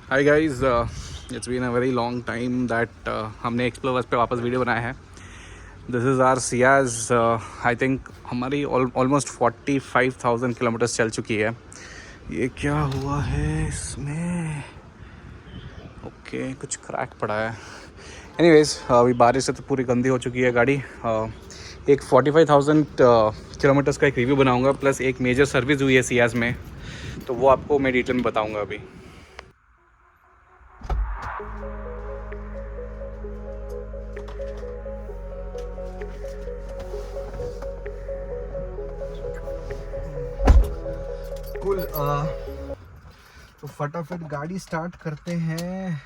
Hi guys, it's been a very long time that हमने explorers पे वापस video बनाया है. This is our Ciaz. I think हमारी ऑलमोस्ट 45,000 किलोमीटर्स चल चुकी है. ये क्या हुआ है इसमें? ओके, कुछ क्रैक पड़ा है. एनीवेज, अभी बारिश से तो पूरी गंदी हो चुकी है गाड़ी. एक 45,000 किलोमीटर्स का एक रिव्यू बनाऊंगा, प्लस एक मेजर सर्विस हुई है सियाज में, तो वो आपको मैं डिटेल में बताऊंगा अभी. कुल तो फटाफट गाड़ी स्टार्ट करते हैं.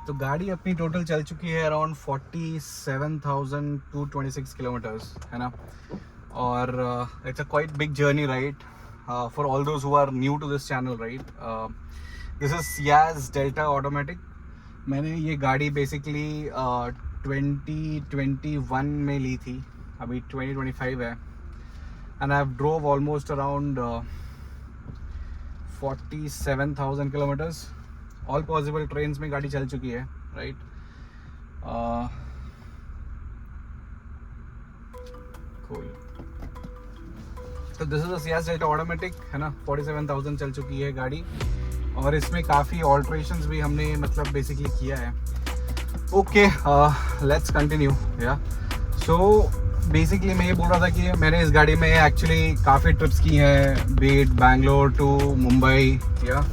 तो गाड़ी अपनी टोटल चल चुकी है अराउंड 47,226 किलोमीटर्स, है ना. और it's a quite big journey, right, for all those who are new to this channel, right. This is Ciaz Delta automatic. मैंने ये गाड़ी बेसिकली 2021 में ली थी. अभी 2025 है. And I have drove almost around 47,000 kilometres. All possible trains में गाड़ी चल चुकी है, राइट. cool. तो this is a Ciaz Delta automatic, है ना. 47,000 चल चुकी है गाड़ी, और इसमें काफ़ी ऑल्ट्रेशंस भी हमने मतलब बेसिकली किया है. Okay, let's continue. या सो बेसिकली मैं ये बोल रहा था कि मैंने इस गाड़ी में एक्चुअली काफ़ी ट्रिप्स की हैं, बीट बैंगलोर टू मुंबई, या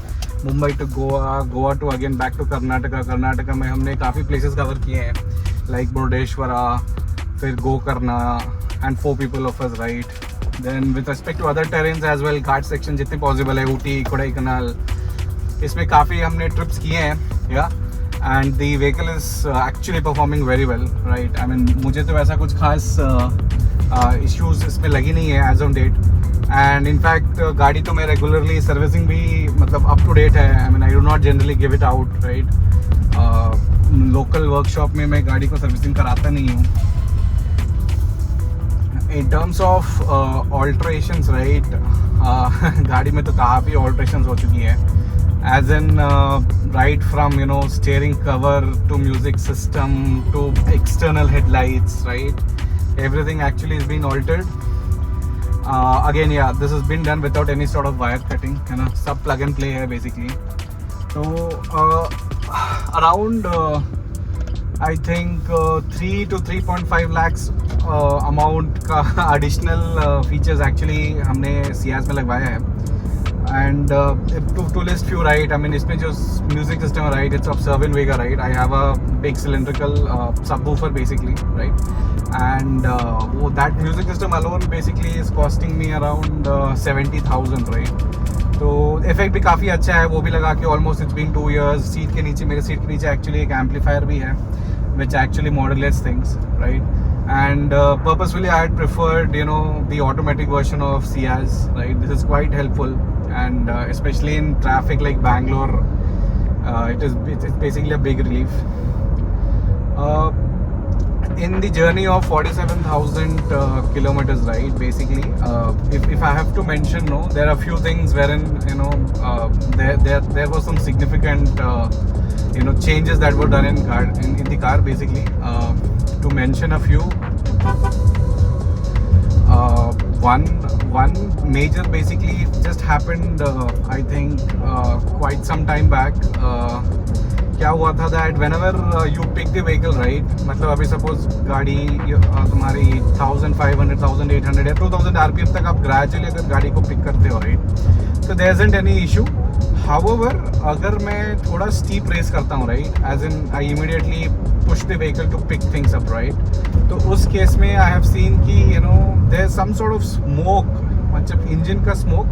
Mumbai to Goa, Goa to again back to Karnataka. Karnataka में हमने काफ़ी प्लेसेस कवर किए हैं, लाइक मुरुडेश्वरा, फिर Gokarna, and 4 people of us, right. Then with respect to other terrains as well, ghat section जितने पॉसिबल है, ऊटी, कोडाईकनाल, इसमें काफ़ी हमने ट्रिप्स किए हैं. या and the vehicle is actually performing very well, right. I mean मुझे तो ऐसा कुछ खास इश्यूज़ इसमें लगी नहीं है as on date. And in fact गाड़ी तो मैं रेगुलरली सर्विसिंग भी मतलब अप टू डेट है. I mean I do not generally give it out, right. Local workshop में मैं गाड़ी को सर्विसिंग कराता नहीं हूँ. इन टर्म्स ऑफ ऑल्ट्रेशंस, राइट, गाड़ी में तो काफ़ी ऑल्ट्रेशंस हो चुकी है. As in, right from steering cover to music system to external headlights, right, everything actually has been altered. Again, yeah, this has been done without any sort of wire cutting, sub plug and play hai basically. So around I think 3 to 3.5 lakhs amount का additional features actually हमने Ciaz में लगवाया है. And to list few, right, I mean इसमें जो music system है, right, it's of Cerwin Vega, right. I have a big cylindrical subwoofer basically, right. And that music system alone basically is costing me around 70,000, right. तो effect भी काफ़ी अच्छा है, वो भी लगा के almost it's been 2 years. Seat के नीचे, मेरे सीट के नीचे एक्चुअली एक एम्पलीफायर भी है, which actually modulates things, right. And purposefully I had preferred the automatic version of Ciaz, right. This is quite helpful, and especially in traffic like Bangalore, it's basically a big relief. In the journey of 47,000 kilometers, right, basically, if I have to mention, there are a few things wherein there was some significant changes that were done in the car, basically. To mention a few, one major basically just happened, I think quite some time back. क्या हुआ था that whenever you pick the vehicle, right, मतलब अभी suppose गाड़ी तुम्हारी 1,500, 1,800 या 2,000 RPM तक आप gradually अगर गाड़ी को pick करते हो, right, so there isn't any issue. However, अगर मैं थोड़ा steep race करता हूँ, right, as in I immediately push the vehicle to pick things up, right, तो उस केस में I have seen कि there's some sort of smoke, मतलब इंजन का smoke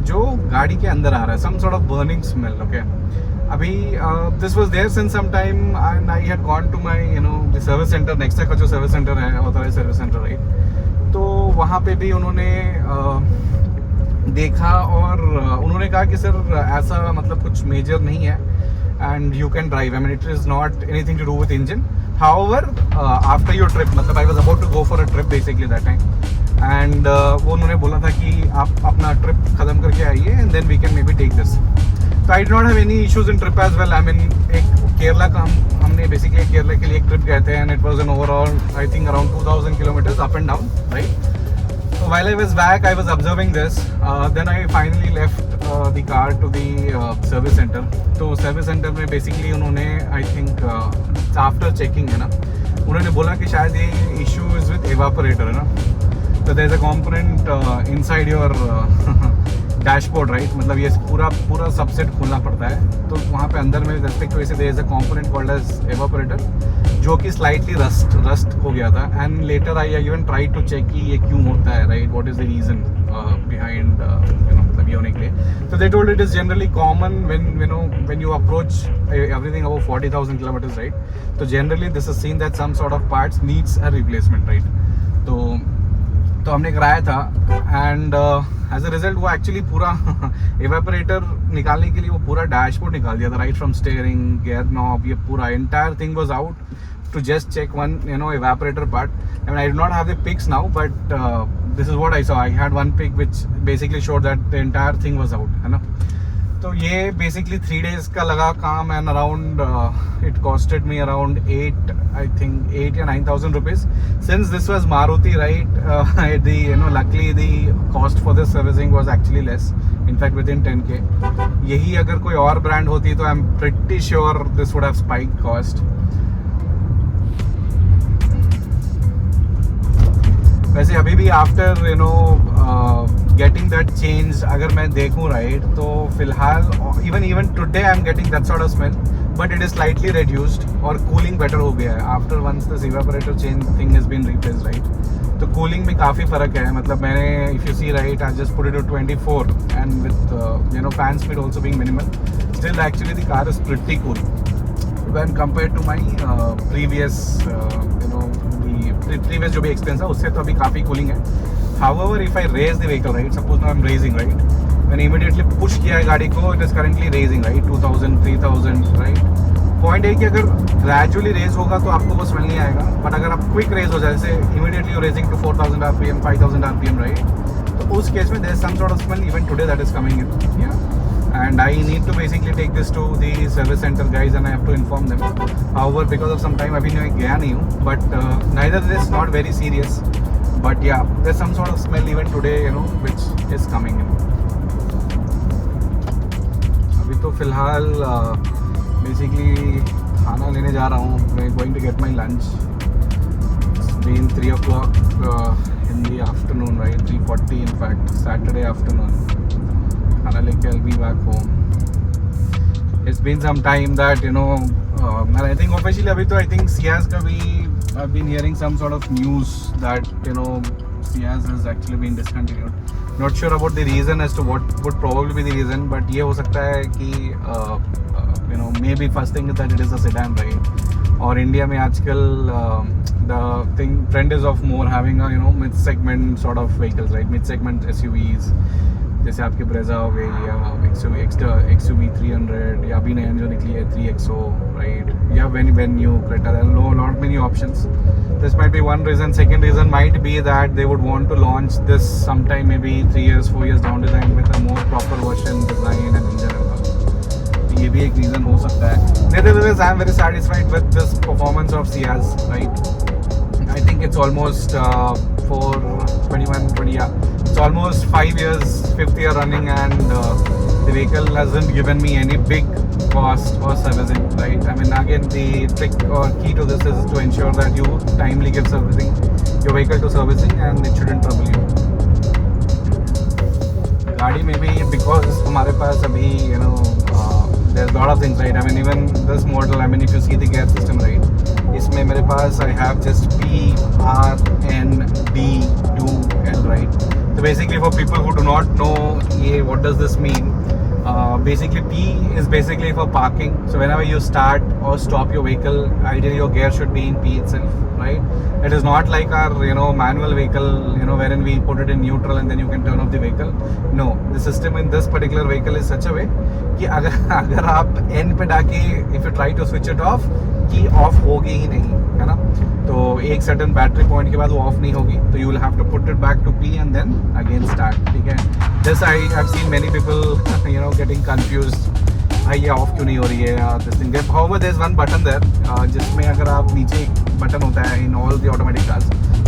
जो गाड़ी के अंदर आ रहा है, some sort of burning smell, okay. अभी this was there since some time, and I had gone to my the service centre. Nexa का जो सर्विस सेंटर है, ऑथराइज सर्विस सेंटर, राइट, तो वहाँ पे भी उन्होंने देखा, और उन्होंने कहा कि सर ऐसा मतलब कुछ मेजर नहीं है, and you can drive. I mean it is not anything to do with engine, However, after your trip, मतलब I was about to go for a trip basically that time, and वो उन्होंने बोला था कि आप अपना ट्रिप खत्म करके आइए and then we can maybe take this. So I did not have any issues in trip as well. I mean, एक केरला का हमने basically केरला के लिए एक trip गए थे and it was an overall I think around 2000 kilometers up and down, right? So while I was back, I was observing this. Then I finally left the car to the service center. तो service centre में basically उन्होंने I think after checking है ना, उन्होंने बोला कि शायद ये इशू इज विद एवापोरेटर है ना. तो there is a component inside your dashboard right, मतलब ये पूरा सबसेट खोलना पड़ता है. तो वहाँ पे अंदर में रेस्पेक्ट वैसे there is a component called as evaporator जो कि स्लाइटली रस्ट हो गया था. And later I even try to check कि ये क्यों होता है right, what is the reason behind मतलब ये होने के लिए. So they told it is generally common when you approach everything above 40,000 kilometers, right? So generally this is seen that some sort of parts needs a replacement, right? तो हमने कराया था and as a result वो actually पूरा evaporator निकालने के लिए वो पूरा डैशबोर्ड निकाल दिया था right, from steering, gear knob, ये पूरा entire thing was out to just check one evaporator part. I mean, I do not have the pics now, but this is what I saw. I had one pic which basically showed that the entire thing was out, है ना. तो ये basically 3 days का लगा काम and around it costed me around 8 या 9,000 rupees. Since this was Maruti, right, luckily the cost for this servicing was actually less. In fact, within 10K. यही अगर कोई और brand होती तो I'm pretty sure this would have spiked cost. वैसे अभी भी आफ्टर गेटिंग दैट चेंज अगर मैं देखूँ राइट, तो फिलहाल even today I am getting that sort of smell, but it is slightly reduced और कूलिंग बेटर हो गया है after once this evaporator change thing has been replaced right. तो कूलिंग में काफ़ी फ़र्क है. मतलब मैंने if you see right I just put it to 24 and with fan speed also being minimal, still actually the car is pretty cool when compared to my previous previous जो भी experience है उससे तो अभी काफ़ी कूलिंग है. However, if I raise the vehicle right, suppose now I'm raising right, मैंने immediately push किया है गाड़ी को, it is currently raising right 2000 3000 right. Point है कि अगर gradually raise होगा तो आपको वो स्मेल नहीं आएगा, बट अगर आप क्विक रेज हो जाए, जैसे immediately you're raising to 4000 rpm 5000 rpm right, तो उस केस में there is some sort of smell even today that is coming in. Yeah. And I need to basically take this to the service center guys and I have to inform them. However, because of some time अभी मैं गया नहीं हूँ, but neither this not very serious, but yeah, there's some sort of smell even today, which is coming in. अभी तो फिलहाल basically खाना लेने जा रहा हूँ. मैं going to get my lunch. It's been 3 o'clock in the afternoon, right? 3:40 in fact, Saturday afternoon. खाना लेके I'll be back home. It's been some time that and I think officially अभी तो I think Ciaz का भी I've been hearing some sort of news that Ciaz has actually been discontinued. Not sure about the reason as to what would probably be the reason, but ये हो सकता है कि maybe first thing is that it is a sedan right, और India में आजकल the trend is of more having a mid segment sort of vehicles right, mid segment SUVs जैसे आपके ब्रेजा हो गई या XUV 300 या अभी नया जो निकली है 3XO राइट, या when new Creta. There are not many options. This might be one reason. Second reason might be that they would want to launch this sometime maybe 3 years 4 years down the line with a more proper version, design and engine and all. ये भी एक reason हो सकता है. Nevertheless, I am very satisfied with this performance of Ciaz right. I think it's almost for 20 yeah. It's almost 5 years, 5th year running, and the vehicle hasn't given me any big cost or servicing, right? I mean, again, the trick or key to this is to ensure that you timely give servicing your vehicle to servicing, and it shouldn't trouble you. गाड़ी में भी because हमारे पास अभी there's a lot of things right. I mean, even this model, I mean, if you see the gear system right, इसमें मेरे पास I have just P, R, N, D, 2, L right. So basically for people who do not know what does this mean, basically P is basically for parking. So whenever you start or stop your vehicle, ideally your gear should be in P itself, right? It is not like our manual vehicle, wherein we put it in neutral and then you can turn off the vehicle. No, the system in this particular vehicle is such a way कि अगर आप N पे डाके if you try to switch it off, key off होगी ही नहीं, है ना। तो एक सर्टन बैटरी पॉइंट के बाद वो ऑफ नहीं होगी, तो you will have to put it back to P and then again start, ठीक है। This I have seen many people you know getting confused, भाई ये ऑफ क्यों नहीं हो रही है this thing. However there is one button there जिसमें अगर आप नीचे एक बटन होता है in all the automatic cars,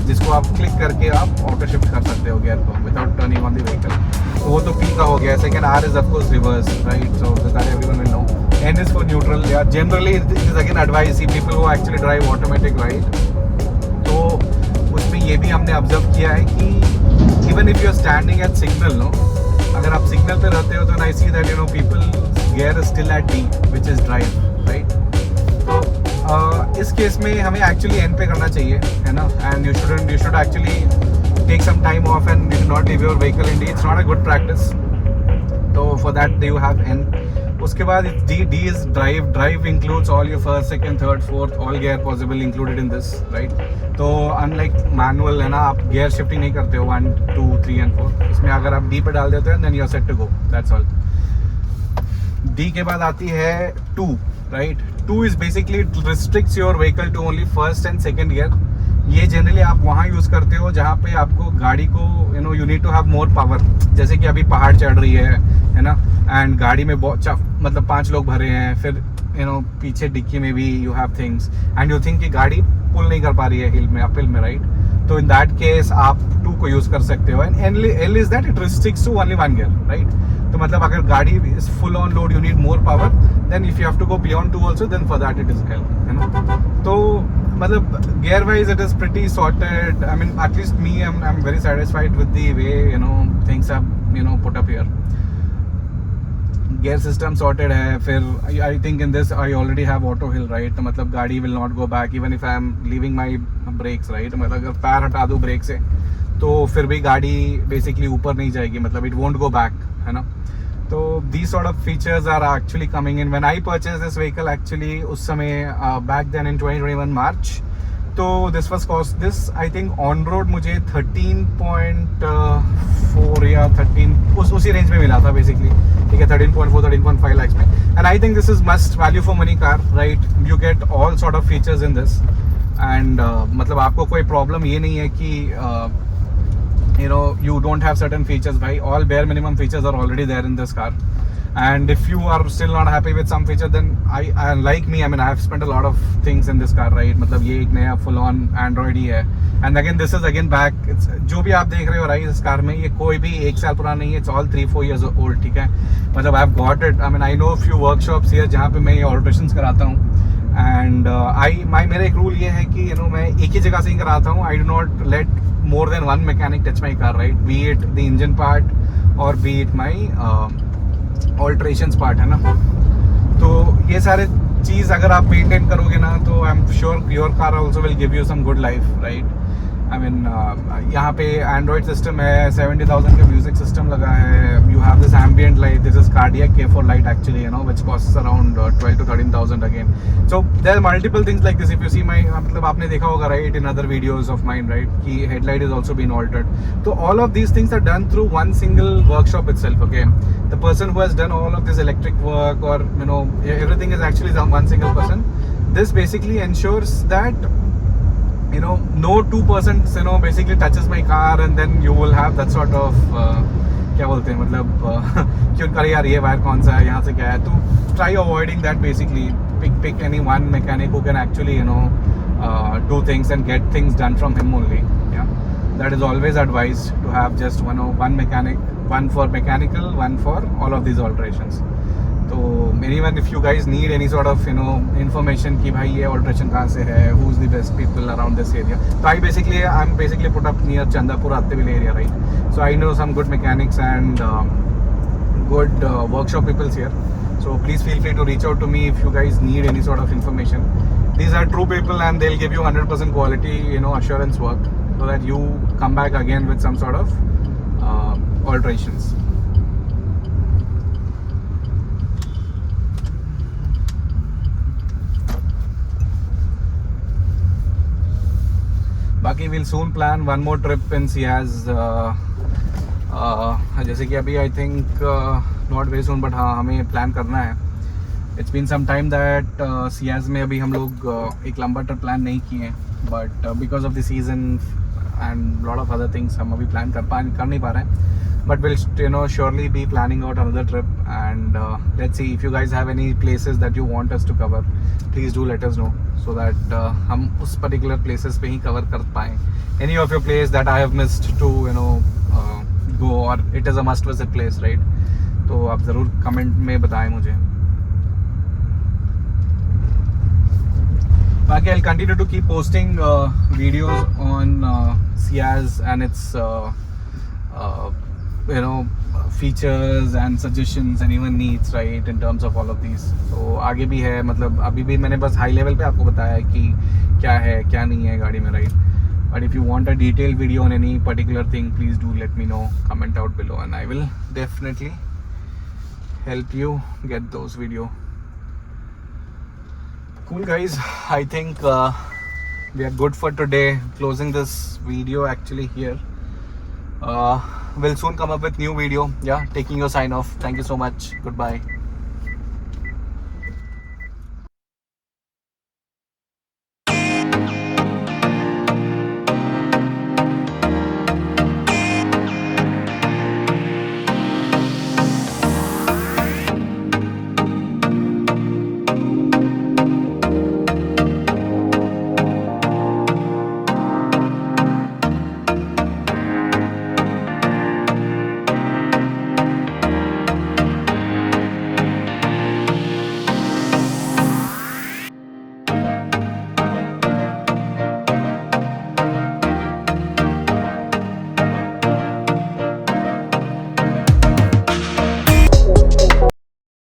जिसको आप क्लिक करके आप ऑटो शिफ्ट कर सकते हो गियर को without turning on the vehicle. तो वो तो पी का हो गया। Second R is of course reverse, right, so that everyone will know. N is for neutral. या generally it is again advice see people who actually drive automatic, right. तो उसमें ये भी हमने ऑब्जर्व किया है कि even if you are standing at signal, no, अगर आप सिग्नल पे रहते हो तो आई see that you know people gear still at D which is drive, right. तो इस केस में हमें एक्चुअली एन पे करना चाहिए, है ना। And you should actually take some time off and you not leave your vehicle in D, it's not a good practice. तो for that you have N. उसके बाद D is drive includes all your first second third fourth all gear possible included in this, right. तो unlike manual, है ना, आप gear shifting नहीं करते हो 1 2 3 एंड 4। इसमें अगर आप डी पे डाल देते हो then you are set to go, that's all. D के बाद आती है 2, right. 2 is basically restricts your vehicle to only first and second gear. ये जनरली आप वहाँ यूज़ करते हो जहाँ पे आपको गाड़ी को you know you need to have more power. जैसे कि अभी पहाड़ चढ़ रही है ना, एंड गाड़ी में बहुत मतलब 5 लोग भरे हैं, फिर यू नो पीछे डिक्की में भी you have things and you think कि गाड़ी पुल नहीं कर पा रही है हिल में, अपहिल में, राइट। तो इन दैट केस आप 2 को यूज़ कर सकते हो। And L is that it restricts to only 1 gear, right. तो मतलब अगर गाड़ी is full on load, you need more power, then if you have to go beyond 2 also, then for that it is L, है ना। तो मतलब gear wise it is pretty sorted. I mean, at least me, I'm very satisfied with the way you know things are you know put up here. Gear system sorted है। फिर I think in this I already have auto hill, right। तो मतलब गाड़ी will not go back even if I am leaving my brakes, right। मतलब अगर पैर हटा दूँ ब्रेक से तो फिर भी गाड़ी बेसिकली ऊपर नहीं जाएगी, मतलब it won't go back, है ना। तो these sort of features are actually coming in when I purchased this vehicle actually उस समय back then in 2021 March। तो this was cost this I think on road मुझे 13.4 या 13 उसी रेंज में मिला था बेसिकली, ठीक है, 13.4 13.5 lakhs में। and I think this is must value for money car, right। you get all sort of features in this and मतलब आपको कोई प्रॉब्लम ये नहीं है कि you know you don't have certain features, bhai, all bare minimum features are already there in this car। and if you are still not happy with some feature, then I like me, I mean I have spent a lot of things in this car, right। मतलब ये एक नया full on Android ही है। and again this is again back, it's जो भी आप देख रहे हो राइट इस कार में, ये कोई भी 1 साल पुराना नहीं है, it's all 3-4 years old, ठीक है। मतलब I have got it, I mean I know few workshops here जहाँ पे मैं ये alterations कराता हूँ। and मेरा एक रूल ये है कि you know मैं एक ही जगह से ही कराता हूँ। I do not let more than one mechanic touch my car, right, be it the engine part or be it my alterations part, है ना। तो ये सारे चीज़ अगर आप मेंटेन करोगे ना तो I am sure your car also will give you some good life, right. I mean यहाँ पे एंड्रॉइड सिस्टम है, 70,000 का म्यूजिक सिस्टम लगा है, you have this ambient light, this is cardiac K4 light actually, you know which cost around 12 to 13,000 again. So there are multiple things like this. If you see my, मतलब आपने देखा होगा right in other videos of mine, right, कि headlight is also been altered. तो all of these things are done through one single workshop itself, okay. The person who has done all of this electric work और you know everything is actually one single person. This basically ensures that you know no 2% you know basically touches my car and then you will have that sort of क्या बोलते हैं मतलब क्यों करे यार ये wire कौन सा है, यहाँ से क्या है। तो try avoiding that basically, pick any one mechanic who can actually you know do things and get things done from him only, yeah। that is always advised to have just one mechanic, one for mechanical, one for all of these alterations। तो anyone if you guys need any sort of you know information कि भाई ये alteration कहाँ से है, who's the best people around this area, so I'm basically put up near Chandapur Atteville area, right। so I know some good mechanics and good workshop people here, so please feel free to reach out to me if you guys need any sort of information। these are true people and they'll give you 100% quality you know assurance work so that you come back again with some sort of alterations। Baki, we'll soon plan one more trip in Ciaz जैसे कि अभी I think not very soon, but हाँ हमें plan करना है. It's been some time that Ciaz में अभी हम लोग एक लंबा ट्रिप प्लान नहीं किए हैं, but because of the season and lot of other things हम अभी प्लान कर नहीं पा रहे हैं. But we'll surely be planning out another trip, and let's see if you guys have any places that you want us to cover. Please do let us know so that हम उस particular places पे ही cover कर पाएं. Any of your place that I have missed to go, or it is a must visit place, right? तो आप ज़रूर comment में बताएं मुझे. बाकी I'll continue to keep posting videos on Ciaz and its features and suggestions anyone needs, right, in terms of all of these. So आगे भी है, मतलब अभी भी मैंने बस हाई लेवल पे आपको बताया है कि क्या है क्या नहीं है गाड़ी में, right? But if you want a detailed video on any particular thing, please do let me know, comment out below, and I will definitely help you get those video. Cool guys, I think we are good for today. Closing this video actually here. We'll soon come up with new video. Yeah, taking your sign off. Thank you so much. Goodbye.